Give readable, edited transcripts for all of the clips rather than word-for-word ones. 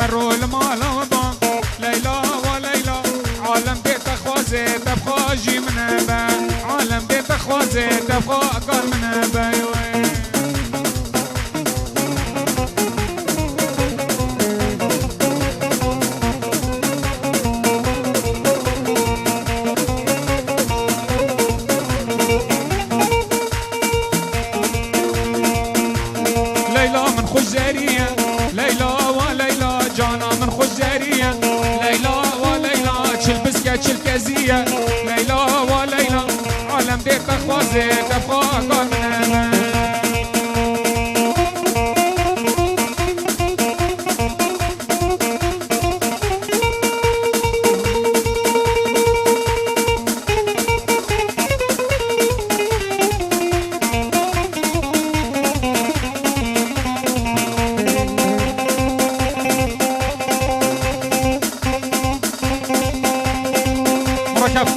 فرول مالا وبان ليلى وليلى عالم بيت اخوازي تبقى جي من ابا عالم بيت اخوازي تبقى اقر من ابا ليلى من خجارية ليلى وليلى جانا من خجارية ليلى وليلى تشلبسكة تشلكازية ليلى وليلى عالم ديت اخوازي تبقى اقر من امان مركب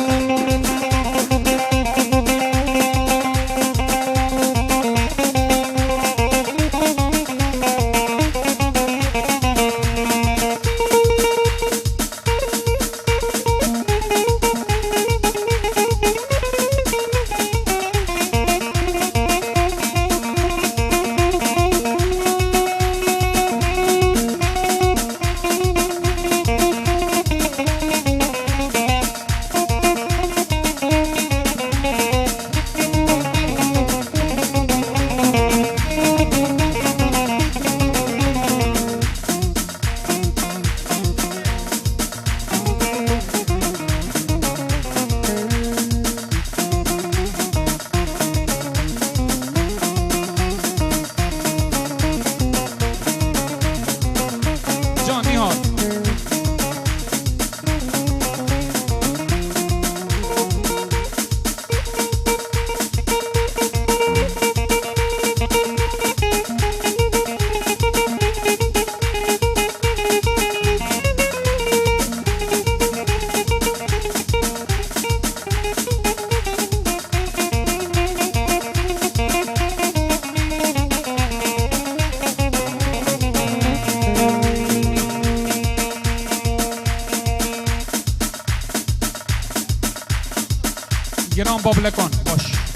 گران بابلکان باش